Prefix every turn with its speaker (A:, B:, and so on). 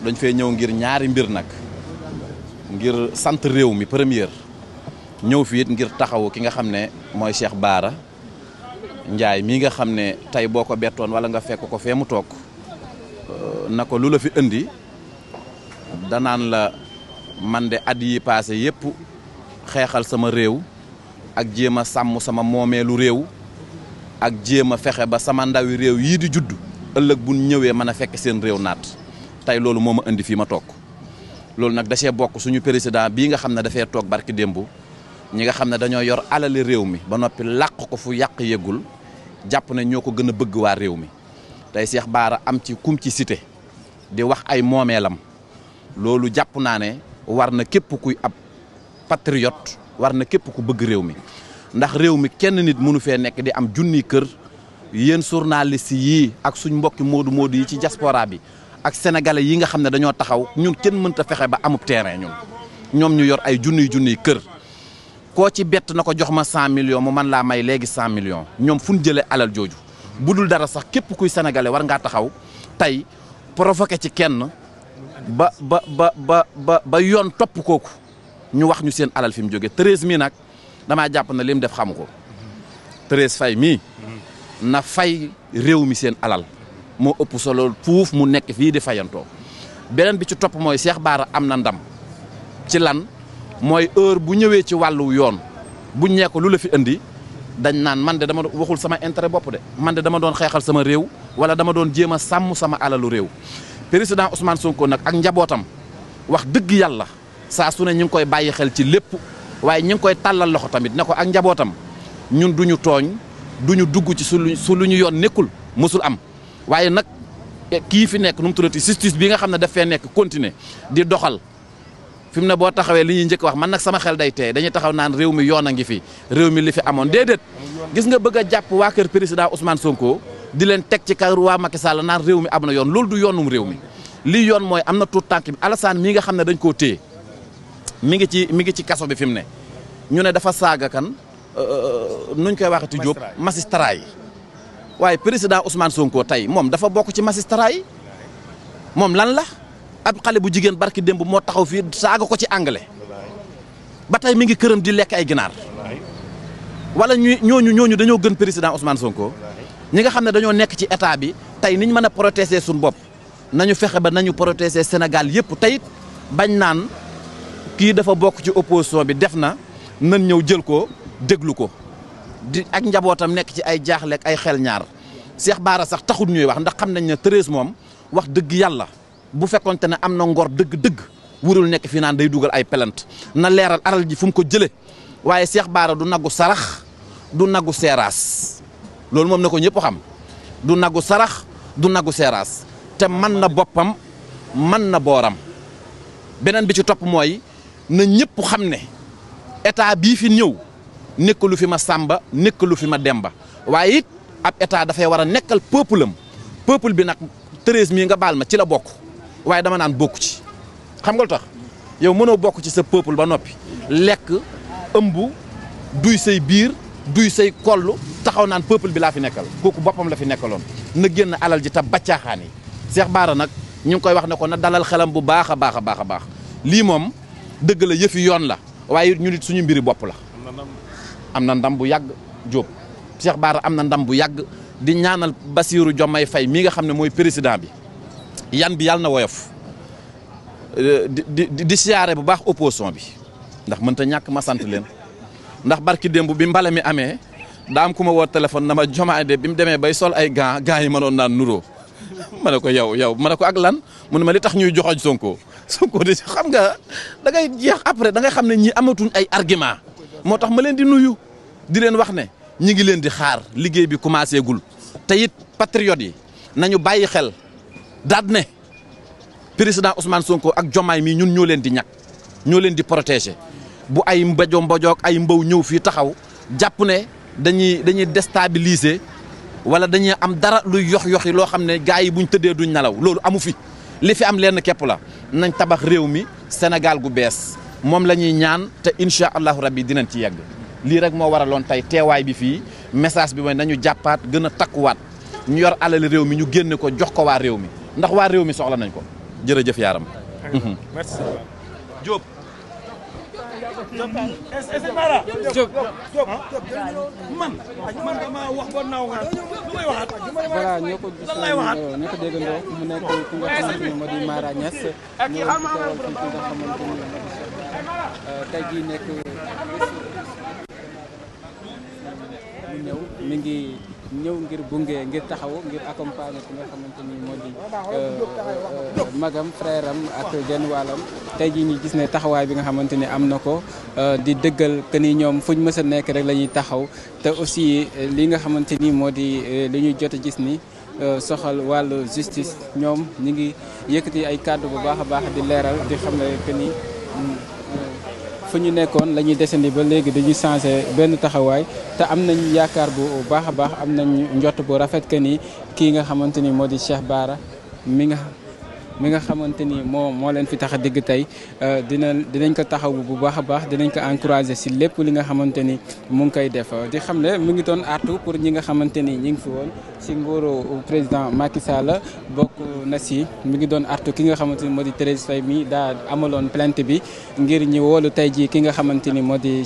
A: dañ fay ñëw ngir ñaari mbir nag ngir sant réew mi première ñëw fi it ngir taxawu ki nga xam ne mooy Cheikh Bara Ndiaye mii nga xam ne tey boo ko bettoon wala nga fekk ko fee mu toog na ko lu la fi indi danaan la man de at yi passé yëpp xeexal sama réew ak jéem a sàmm sama moomeelu réew ak jéem a fexe ba sama ndawi réew yii di judd ëllëg bu ñëwee mën a fekk seen réew naat tey loolu moo ma indi fii ma toog loolu nag da cee bokk suñu président bii nga xam ne dafay toog barki démb ñi nga xam ne dañoo yor alali réew mi ba noppi làq ko fu yàq yëgul jàpp ne ñoo ko gën a bëgg waa réew mi tey Cheikh Bara am ci kum ci cité di wax ay moomeelam loolu jàpp naa ne war na képp kuy ab patriote war na képp ku bëgg réew mi ndax réew mi kenn nit mënu fee nekk di am junniy kër yéen journaliste yii ak suñ mbokki moodu yi ci diaspora bi ak sénégalais yi nga xam ne dañoo taxaw ñun kenn mënta fexe ba amub terrain ñoom ñu yor ay junniy kër koo ci bett na ko jox ma 100 millions mu man laa may léegi 100 millions ñoom fu ñu jëlee alal jooju bu dul dara sax képp kuy sénégalais war ngaa taxaw tey provoqué ci kenn ba yoon topp kooku ñu wax ñu seen alal fi mu jógee Thérèse mii nag damaa jàpp na li mu def xamu ko Thérèse Faye mii na fay réew mi seen alal moo ëpp solo fuuf mu nekk fii di fayantoo beneen bi ci topp mooy Cheikh Bara am na ndam ci lan mooy heure bu ñëwee ci wàllu yoon bu ñee ko lu la fi indi dañ naan man de dama waxul sama intérêt bopp de man de dama doon xeexal sama réew wala dama doon jéem a sàmm sama alalu réew président Ousmane Sonko nag ak njabootam wax dëgg yàlla saa su ne ñu ngi koy bàyyi xel ci lépp waaye ñu ngi koy tàllal loxo tamit ne ko ak njabootam ñun duñu tooñ duñu dugg ci su lu ñu yoon nekkul mësul am waaye nag kii fi nekk nu mu tuddati justice bi nga xam ne daf fee nekk continuer di doxal fi mu ne boo taxawee li ñuy njëkk wax man nag sama xel day tey dañuy taxaw naan réew mi yoon a ngi fi réew mi li fi amoon déedéet gis nga bëgg a jàpp waa kër président Ousmane Sonko di leen teg ci kaw waa Macky Sall naan réew mi am na yoon loolu du yoonum réew mi lii yoon mooy am na tuut tànk bi Alassane mii nga xam ne dañ koo téye mi ngi ci kaso bi fi mu ne ñu ne dafa saaga kan nuñ koy waxati Diop magistrat yi waaye président Ousmane Sonko tey moom dafa bokk ci magistrat yi moom lan la ab xale bu jigéen barki démb moo taxaw fii saaga ko ci anglais ba tey mi ngi këram di lekk ay ginaar wala ñooñu dañoo gën président Ousmane Sonko ñi nga xam ne dañoo nekk ci état bi tey niñ mën a protéger suñu bopp nañu fexe ba nañu protéger Sénégal yëpp tey bañ naan kii dafa bokk ci opposition bi def na nan ñëw jël ko déglu ko di ak njabootam nekk ci ay jaaxleeg ay xel ñaar Cheikh Bara sax taxul ñuy wax ndax xam nañ ne Thérèse moom wax dëgg yàlla bu fekkonte ne am na ngor dëgg-dëgg wurul nekk fii naan day dugal ay pelante na leeral alal ji fu mu ko jëlee waaye Cheikh Bara du nagu sarax du nagu seeraas loolu moom na ko ñëpp xam du nagu sarax du nagu seeraas te man na boppam man na booram beneen bi ci topp mooy na ñëpp xam ne état bii fi ñëw nekk lu fi ma Samba nekk lu fi ma Demba waaye it ab état dafay war a nekkal peuple am peuple bi nag Thérèse mii nga baal ma ci la bokk waaye dama naan bokku ci xam nga lu tax yow mënoo bokk ci sa peuple ba noppi lekk ëmb duy say biir duy say kollu taxaw naan peuple bi laa fi nekkal kooku boppam la fi nekkaloon na génn alal ji ta baccaaxaan yi Cheikh Bara nag ñu ngi koy wax ne ko na dalal xelam bu baax a baax lii moom dëgg la yëfi yoon la waaye ñu nit suñu mbiri bopp la am na ndam bu yàgg Diop Cheikh Bara am na ndam bu yàgg di ñaanal Bassirou Diomaye Faye mi nga xam ne mooy président bi yan bi yàlla na woyof di siyaare bu baax opposition bi ndax mënta ñàkk ma sant leen ndax barki démb bi mbale mi amee daa am ku ma woo téléphone na ma Diomaye de bi mu demee bay sol ay gants yi mënoon naan nuroo ma ne ko yow ma ne ko ak lan mu ne ma li tax ñuy joxoñ Sonko de xam nga da ngay jeex après da ngay xam ne ñi amatuñ ay argument moo tax ma leen di nuyu di leen wax ne ñi ngi leen di xaar liggéey bi commencé gul te it patriotes yi nañu bàyyi xel daat ne président Ousmane Sonko ak Diomaye mii ñun ñoo leen di ñàkk ñoo leen di protéger bu ay mbojoog ay mbaw ñëw fii taxaw jàpp ne dañuy déstabiliser wala dañuy am dara luy yox-yoxi loo xam ne gars yi buñ tëddee duñ nelaw loolu amu fi li fi am lenn képp la nañ tabax réew mi Sénégal gu bees moom la ñuy ñaan te incha allahu rabbi dinañ ci yegg lii rek moo waraloon tey teewaay bi fii message bi mooy nañu jàppaat gën a takkuwaat ñu yor alal réew mi ñu génne ko jox ko waa réew mi ndax waa réew mi soxla nañ ko jërëjëf yaaram.
B: merci.
A: Diop.
B: man dama wax ba naaw nga lu may waxaat.
C: voilà ñoo ko gis ñoo ko déggandoo mu nekk ki nga xamante ni moo di Mara Niass ñoo teewal fi nga xamante ni tey jii nekk mi ngi ñëw ngir bunge ngir taxaw ngir accompagner ki nga xamante ni moo di magam frère am ak genn wàllam tey jii ñu gis ne taxawaay bi nga xamante ni am na ko di dëggal que ni ñoom fuñ mës a nekk rek la ñuy taxaw te aussi li nga xamante ni moo di li ñuy jot a gis ni soxal wàllu justice ñoom ñi ngi yëkkati ay kàddu bu baax a baax di leeral di xam ne que ni fu ñu nekkoon la ñuy desandi ba léegi dañuy changé benn taxawaay te am nañ yaakaar bu baax a baax am nañ njott bu rafet que ni kii nga xamante ni moo di Cheikh Bara mi nga xamante ni moo leen fi tax a digg tey dinañ ko taxaw bu baax a baax dinañ ko encouragé si lépp li nga xamante ni mu ngi koy def di xam ne mu ngi doon artu pour ñi nga xamante ni ñi ngi fi woon si nguuru président Macky Sall bokk na si mi ngi doon artu ki nga xamante ni moo di Thérèse Faye mi daa amaloon plainte bi ngir ñi woolu tey jii ki nga xamante ni moo di